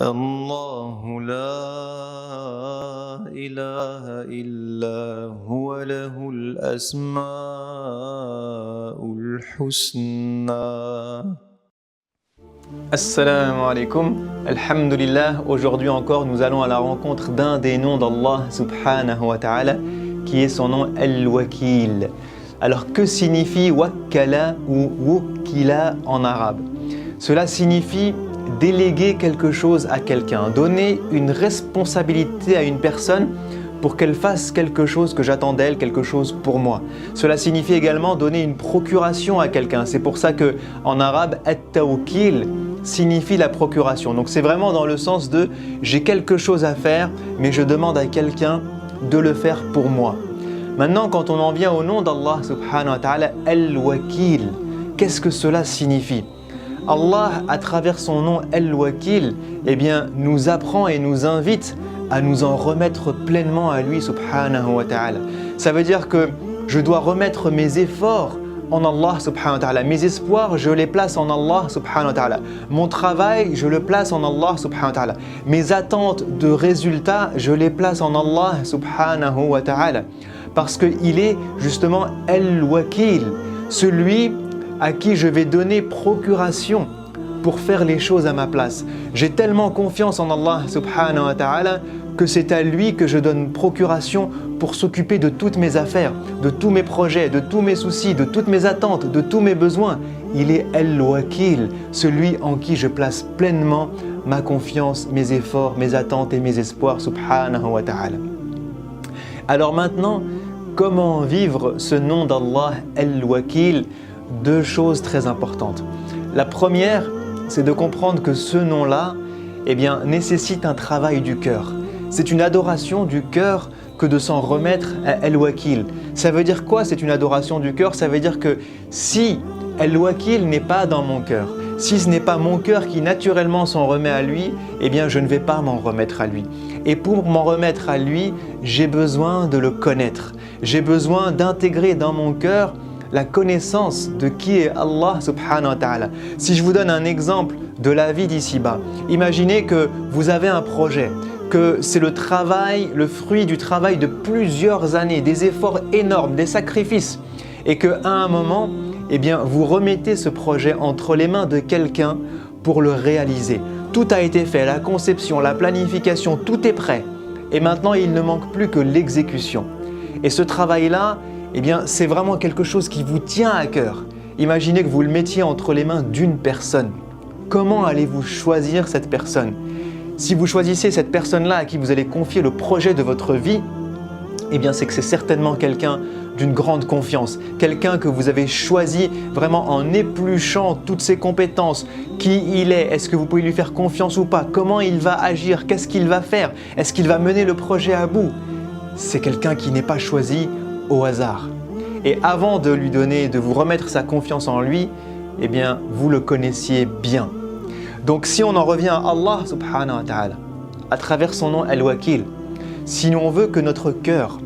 الله لا إله إلا هو له الأسماء الحسنى. Assalamu alaikum, alhamdulillah. Aujourd'hui encore, nous allons à la rencontre d'un des noms d'Allah subhanahu wa ta'ala, qui est son nom Al-Wakil. Alors, que signifie Wakkala ou Wukila en arabe? Cela signifie déléguer quelque chose à quelqu'un, donner une responsabilité à une personne pour qu'elle fasse quelque chose que j'attends d'elle, quelque chose pour moi. Cela signifie également donner une procuration à quelqu'un. C'est pour ça que en arabe, at-tawkil signifie la procuration. Donc c'est vraiment dans le sens de j'ai quelque chose à faire, mais je demande à quelqu'un de le faire pour moi. Maintenant, quand on en vient au nom d'Allah subhanahu wa ta'ala, Al-Wakil, qu'est-ce que cela signifie? Allah, à travers son nom Al-Wakil, nous apprend et nous invite à nous en remettre pleinement à lui subhanahu wa ta'ala. Ça veut dire que je dois remettre mes efforts en Allah subhanahu wa ta'ala. Mes espoirs, je les place en Allah subhanahu wa ta'ala. Mon travail, je le place en Allah subhanahu wa ta'ala. Mes attentes de résultats, je les place en Allah subhanahu wa ta'ala. Parce qu'il est justement Al-Wakil, celui à qui je vais donner procuration pour faire les choses à ma place. J'ai tellement confiance en Allah subhanahu wa ta'ala que c'est à lui que je donne procuration pour s'occuper de toutes mes affaires, de tous mes projets, de tous mes soucis, de toutes mes attentes, de tous mes besoins. Il est Al-Wakil, celui en qui je place pleinement ma confiance, mes efforts, mes attentes et mes espoirs subhanahu wa ta'ala. Alors maintenant, comment vivre ce nom d'Allah Al-Wakil? Deux choses très importantes. La première, c'est de comprendre que ce nom-là nécessite un travail du cœur. C'est une adoration du cœur que de s'en remettre à Al-Wakil. Ça veut dire quoi? C'est une adoration du cœur. Ça veut dire que si Al-Wakil n'est pas dans mon cœur, si ce n'est pas mon cœur qui naturellement s'en remet à lui, je ne vais pas m'en remettre à lui. Et pour m'en remettre à lui, j'ai besoin de le connaître. J'ai besoin d'intégrer dans mon cœur la connaissance de qui est Allah subhanahu wa ta'ala. Si je vous donne un exemple de la vie d'ici-bas, imaginez que vous avez un projet, que c'est le fruit du travail de plusieurs années, des efforts énormes, des sacrifices, et qu'à un moment, vous remettez ce projet entre les mains de quelqu'un pour le réaliser. Tout a été fait, la conception, la planification, tout est prêt. Et maintenant, il ne manque plus que l'exécution. Et ce travail-là, c'est vraiment quelque chose qui vous tient à cœur. Imaginez que vous le mettiez entre les mains d'une personne. Comment allez-vous choisir cette personne? Si vous choisissez cette personne-là à qui vous allez confier le projet de votre vie, c'est que c'est certainement quelqu'un d'une grande confiance, quelqu'un que vous avez choisi vraiment en épluchant toutes ses compétences, qui il est que vous pouvez lui faire confiance ou pas, comment il va agir, qu'est-ce qu'il va faire, est-ce qu'il va mener le projet à bout? C'est quelqu'un qui n'est pas choisi au hasard. Et avant de lui donner, de vous remettre sa confiance en lui, vous le connaissiez bien. Donc si on en revient à Allah subhanahu wa ta'ala, à travers son nom Al-Wakil, si on veut que notre cœur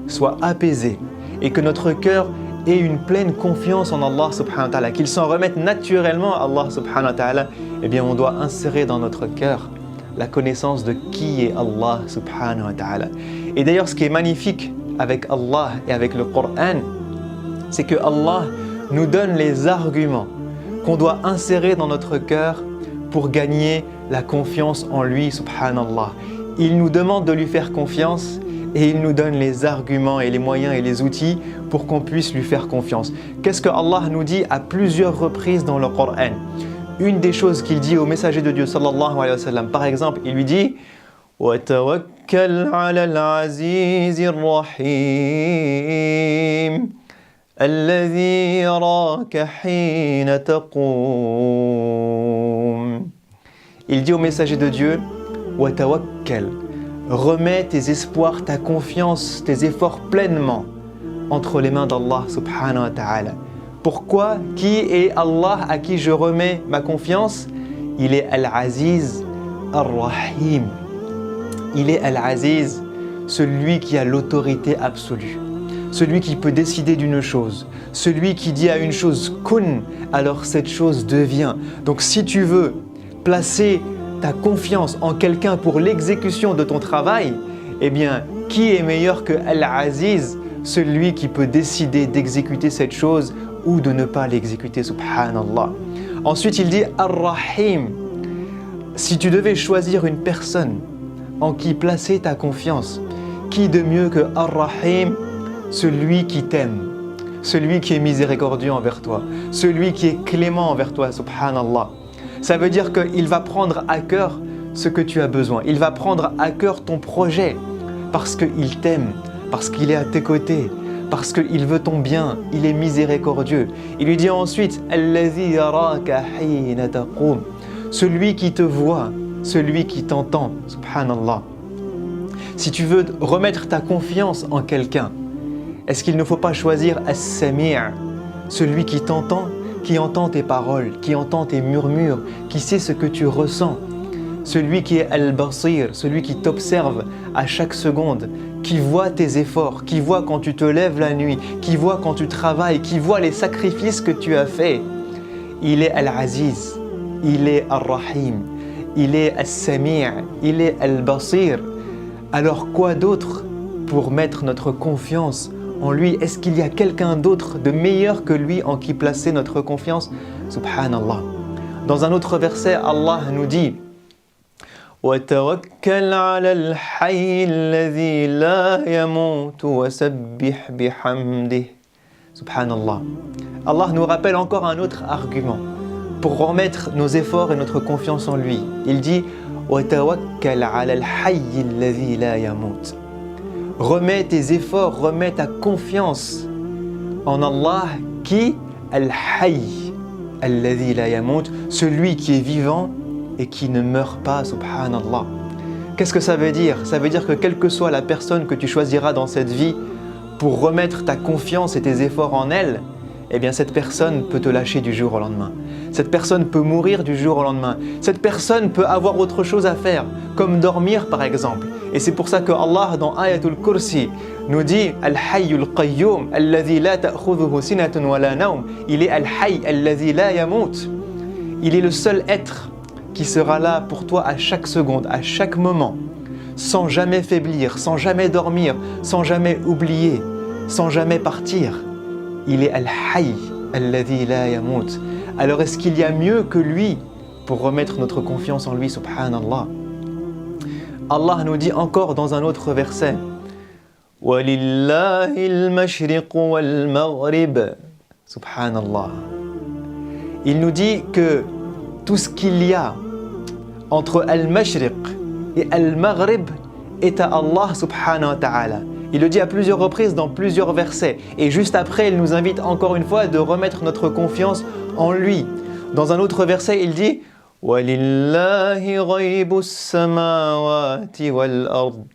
soit apaisé et que notre cœur ait une pleine confiance en Allah subhanahu wa ta'ala, qu'il s'en remette naturellement à Allah subhanahu wa ta'ala, on doit insérer dans notre cœur la connaissance de qui est Allah subhanahu wa ta'ala. Et d'ailleurs, ce qui est magnifique avec Allah et avec le Coran, c'est que Allah nous donne les arguments qu'on doit insérer dans notre cœur pour gagner la confiance en lui, subhanallah. Il nous demande de lui faire confiance et il nous donne les arguments et les moyens et les outils pour qu'on puisse lui faire confiance. Qu'est-ce que Allah nous dit à plusieurs reprises dans le Coran? Une des choses qu'il dit au messager de Dieu sallallahu alayhi wa sallam, par exemple, il lui dit وَتَوَكَّلْ عَلَى الْعَزِيزِ الرَّحِيمِ الَّذِي يَرَاكَ حِينَ تَقُومُ. Il dit au messager de Dieu وَتَوَكَّلْ, remets tes espoirs, ta confiance, tes efforts pleinement entre les mains d'Allah subhanahu wa ta'ala. Pourquoi? Qui est Allah à qui je remets ma confiance? Il est Al-Aziz Ar-Rahim. Il est Al-Aziz, celui qui a l'autorité absolue, celui qui peut décider d'une chose, celui qui dit à une chose kun, alors cette chose devient. Donc si tu veux placer ta confiance en quelqu'un pour l'exécution de ton travail, eh bien, qui est meilleur que Al-Aziz, celui qui peut décider d'exécuter cette chose ou de ne pas l'exécuter, subhanallah. Ensuite, il dit Ar-Rahim. Si tu devais choisir une personne en qui placer ta confiance, qui de mieux que Ar-Rahim, celui qui t'aime, celui qui est miséricordieux envers toi, celui qui est clément envers toi, subhanallah. Ça veut dire qu'il va prendre à cœur ce que tu as besoin. Il va prendre à cœur ton projet parce qu'il t'aime, parce qu'il est à tes côtés, parce qu'il veut ton bien, il est miséricordieux. Il lui dit ensuite Allazi yaraka hina taqum, celui qui te voit, celui qui t'entend, subhanallah. Si tu veux remettre ta confiance en quelqu'un, est-ce qu'il ne faut pas choisir As-Sami', celui qui t'entend, qui entend tes paroles, qui entend tes murmures, qui sait ce que tu ressens, celui qui est Al-Basir, celui qui t'observe à chaque seconde, qui voit tes efforts, qui voit quand tu te lèves la nuit, qui voit quand tu travailles, qui voit les sacrifices que tu as faits. Il est Al-Aziz, il est Ar-Rahim, il est As-Sami', il est Al-Basir. Alors quoi d'autre pour mettre notre confiance en lui? Est-ce qu'il y a quelqu'un d'autre de meilleur que lui en qui placer notre confiance? Subhanallah. Dans un autre verset, Allah nous dit وَتَوَكَّلْ عَلَى الْحَيِّ الَّذِي لَا يَمُوتُ وَسَبِّحْ بِحَمْدِهِ. Subhanallah. Allah nous rappelle encore un autre argument pour remettre nos efforts et notre confiance en lui. Il dit وَتَوَكَّلْ عَلَى الْحَيِّ الَّذِي لَا يَمُوتُ. Remets tes efforts, remets ta confiance en Allah qui, Al-Hayy, Alladhi la yamut, celui qui est vivant et qui ne meurt pas, subhanallah. Qu'est-ce que ça veut dire? Ça veut dire que quelle que soit la personne que tu choisiras dans cette vie pour remettre ta confiance et tes efforts en elle, eh bien cette personne peut te lâcher du jour au lendemain. Cette personne peut mourir du jour au lendemain. Cette personne peut avoir autre chose à faire, comme dormir par exemple. Et c'est pour ça que Allah dans Ayatul Kursi nous dit Al-Hayyul Qayyum, Alladhi la ta'khudhuhu sinatun wa la nawm. Il est Al-Hayy, Alladhi la yamut. Il est le seul être qui sera là pour toi à chaque seconde, à chaque moment, sans jamais faiblir, sans jamais dormir, sans jamais oublier, sans jamais partir. Il est Al-Hayy, Alladhi la yamut. Alors est-ce qu'il y a mieux que lui pour remettre notre confiance en lui, subhanallah? Allah nous dit encore dans un autre verset وَلِلَّهِ الْمَشْرِقُ وَالْمَغْرِبُ. Subhanallah. Il nous dit que tout ce qu'il y a entre Al-Mashriq et Al-Maghrib est à Allah subhanahu wa ta'ala. Il le dit à plusieurs reprises dans plusieurs versets. Et juste après, il nous invite encore une fois de remettre notre confiance en lui. Dans un autre verset, il dit وَلِلَّهِ غَيْبُ السَّمَاوَاتِ وَالْأَرْضِ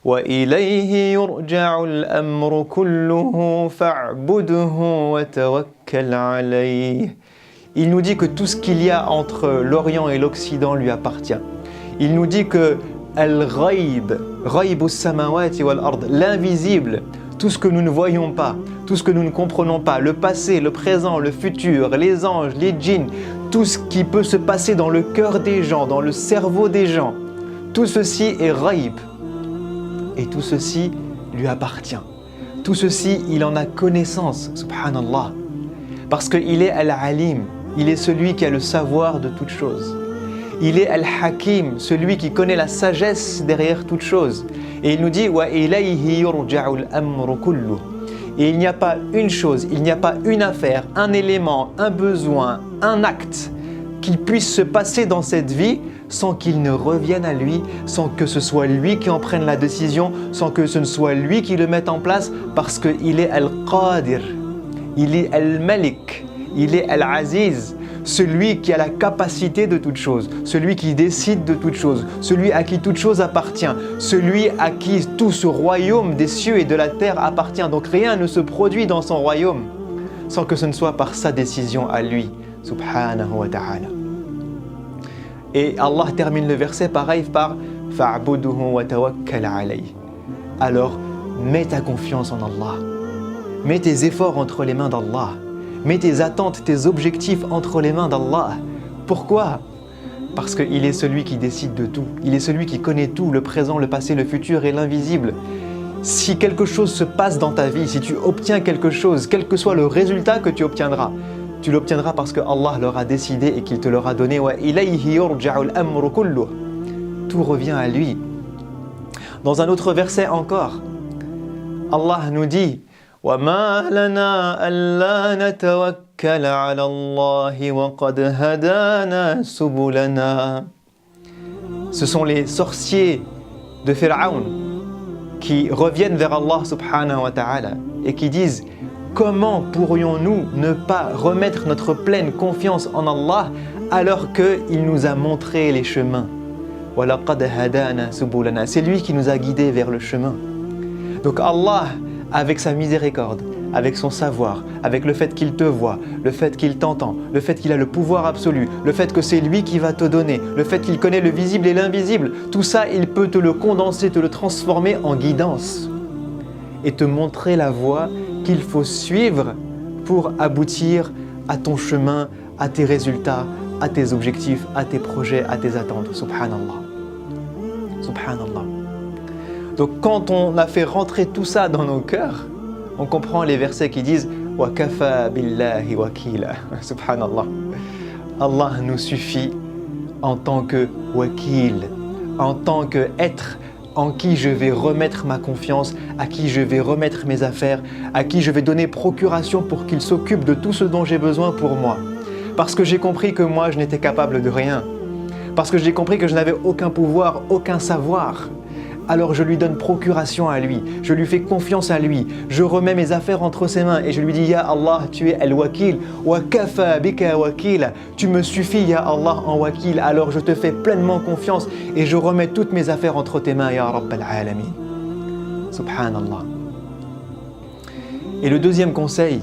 وَإِلَيْهِ يُرْجَعُ الْأَمْرُ كُلُّهُ فَاعْبُدْهُ وَتَوَكَّلْ عَلَيْهِ. Il nous dit que tout ce qu'il y a entre l'Orient et l'Occident lui appartient. Il nous dit que Al-Ghaib, Ghaib as-samawati wal-ard, l'invisible, tout ce que nous ne voyons pas, tout ce que nous ne comprenons pas, le passé, le présent, le futur, les anges, les djinns, tout ce qui peut se passer dans le cœur des gens, dans le cerveau des gens, tout ceci est Ghaib. Et tout ceci lui appartient. Tout ceci, il en a connaissance, subhanallah. Parce qu'il est Al-Alim, il est celui qui a le savoir de toutes choses. Il est Al-Hakim, celui qui connaît la sagesse derrière toute chose. Et il nous dit وَإِلَيْهِ يُرْجَعُ الْأَمْرُ كُلُّهُ. Et il n'y a pas une chose, il n'y a pas une affaire, un élément, un besoin, un acte qui puisse se passer dans cette vie sans qu'il ne revienne à lui, sans que ce soit lui qui en prenne la décision, sans que ce ne soit lui qui le mette en place, parce qu'il est Al-Qadir, il est Al-Malik, il est Al-Aziz, celui qui a la capacité de toute chose, celui qui décide de toute chose, celui à qui toute chose appartient, celui à qui tout ce royaume des cieux et de la terre appartient. Donc rien ne se produit dans son royaume sans que ce ne soit par sa décision à lui, subhanahu wa ta'ala. Et Allah termine le verset pareil par « Fa'buduhu wa tawakkal alayh ». Alors, mets ta confiance en Allah. Mets tes efforts entre les mains d'Allah. Mets tes attentes, tes objectifs entre les mains d'Allah. Pourquoi? Parce qu'il est celui qui décide de tout. Il est celui qui connaît tout, le présent, le passé, le futur et l'invisible. Si quelque chose se passe dans ta vie, si tu obtiens quelque chose, quel que soit le résultat que tu obtiendras, tu l'obtiendras parce que Allah l'aura décidé et qu'il te l'aura donné. Tout revient à lui. Dans un autre verset encore, Allah nous dit وَمَا لَنَا أَلَّا نَتَوَكَّلَ عَلَى اللَّهِ وَقَدْ هَدَانَا سُبُلَنَا. Ce sont les sorciers de Pharaon qui reviennent vers Allah subhanahu wa ta'ala et qui disent comment pourrions-nous ne pas remettre notre pleine confiance en Allah alors qu'il nous a montré les chemins. وَلَقَدْ هَدَانَا سُبُلَنَا. C'est lui qui nous a guidés vers le chemin. Donc Allah, avec sa miséricorde, avec son savoir, avec le fait qu'il te voit, le fait qu'il t'entend, le fait qu'il a le pouvoir absolu, le fait que c'est lui qui va te donner, le fait qu'il connaît le visible et l'invisible, tout ça, il peut te le condenser, te le transformer en guidance et te montrer la voie qu'il faut suivre pour aboutir à ton chemin, à tes résultats, à tes objectifs, à tes projets, à tes attentes. Subhanallah. Subhanallah. Donc quand on a fait rentrer tout ça dans nos cœurs, on comprend les versets qui disent « Wa kafa billahi wakila » Subhanallah. Allah nous suffit en tant que wakil, en tant qu'être en qui je vais remettre ma confiance, à qui je vais remettre mes affaires, à qui je vais donner procuration pour qu'il s'occupe de tout ce dont j'ai besoin pour moi. Parce que j'ai compris que moi, je n'étais capable de rien. Parce que j'ai compris que je n'avais aucun pouvoir, aucun savoir. Alors je lui donne procuration à lui, je lui fais confiance à lui, je remets mes affaires entre ses mains et je lui dis « Ya Allah, tu es al-wakil, wa kafa bika wakila » Tu me suffis, Ya Allah, en wakil, alors je te fais pleinement confiance et je remets toutes mes affaires entre tes mains, Ya Rabbal Alamin. Subhanallah. Et le deuxième conseil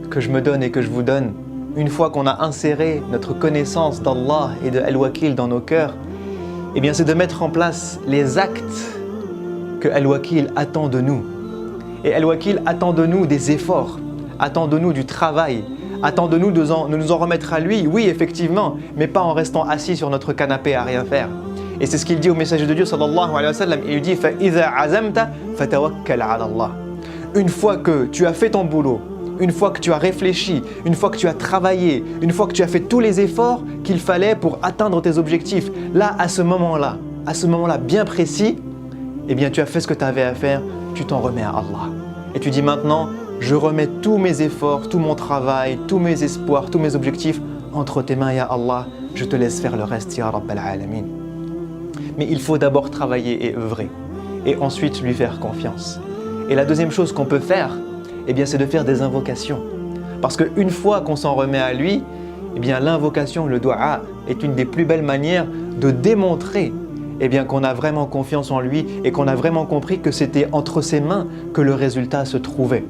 que je me donne et que je vous donne, une fois qu'on a inséré notre connaissance d'Allah et de Al-Wakil dans nos cœurs, eh bien, c'est de mettre en place les actes que Al-Wakil attend de nous. Et Al-Wakil attend de nous des efforts, attend de nous du travail, attend de nous de nous en remettre à lui, oui, effectivement, mais pas en restant assis sur notre canapé à rien faire. Et c'est ce qu'il dit au messager de Dieu, sallallahu alayhi wa sallam. Il lui dit « فَإِذَا عَزَمْتَ فَتَوَكَّلْ عَلَى اللَّهِ » Une fois que tu as fait ton boulot, une fois que tu as réfléchi, une fois que tu as travaillé, une fois que tu as fait tous les efforts qu'il fallait pour atteindre tes objectifs, là, à ce moment-là bien précis, eh bien tu as fait ce que tu avais à faire, tu t'en remets à Allah. Et tu dis maintenant, je remets tous mes efforts, tout mon travail, tous mes espoirs, tous mes objectifs entre tes mains, Ya Allah, je te laisse faire le reste, Ya Rabbal Alamin. Mais il faut d'abord travailler et œuvrer, et ensuite lui faire confiance. Et la deuxième chose qu'on peut faire, eh bien, c'est de faire des invocations. Parce qu'une fois qu'on s'en remet à lui, eh bien, l'invocation, le dua, est une des plus belles manières de démontrer eh bien, qu'on a vraiment confiance en lui et qu'on a vraiment compris que c'était entre ses mains que le résultat se trouvait.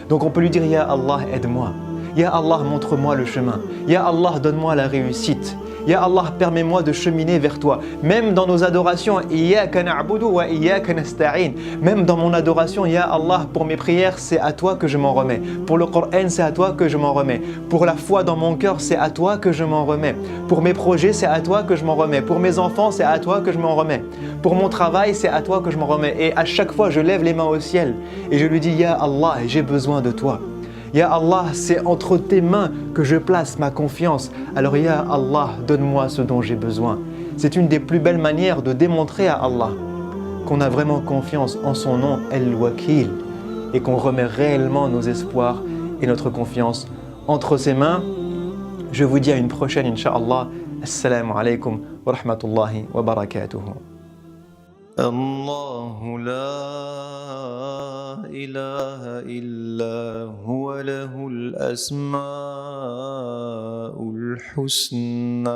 Donc on peut lui dire « Ya Allah, aide-moi ». « Ya Allah, montre-moi le chemin ». « Ya Allah, donne-moi la réussite ». « Ya Allah, permets-moi de cheminer vers toi ». Même dans nos adorations, « Iyyaka na'budu wa iyyaka nasta'in ». Même dans mon adoration, « Ya Allah, pour mes prières, c'est à toi que je m'en remets. Pour le Coran, c'est à toi que je m'en remets. Pour la foi dans mon cœur, c'est à toi que je m'en remets. Pour mes projets, c'est à toi que je m'en remets. Pour mes enfants, c'est à toi que je m'en remets. Pour mon travail, c'est à toi que je m'en remets. Et à chaque fois, je lève les mains au ciel et je lui dis « Ya Allah, j'ai besoin de toi ». Ya Allah, c'est entre tes mains que je place ma confiance. Alors Ya Allah, donne-moi ce dont j'ai besoin. C'est une des plus belles manières de démontrer à Allah qu'on a vraiment confiance en son nom, Al-Wakil, et qu'on remet réellement nos espoirs et notre confiance entre ses mains. Je vous dis à une prochaine, Inch'Allah. Assalamu alaikum wa rahmatullahi wa barakatuhu. الله لا إله إلا هو له الأسماء الحسنى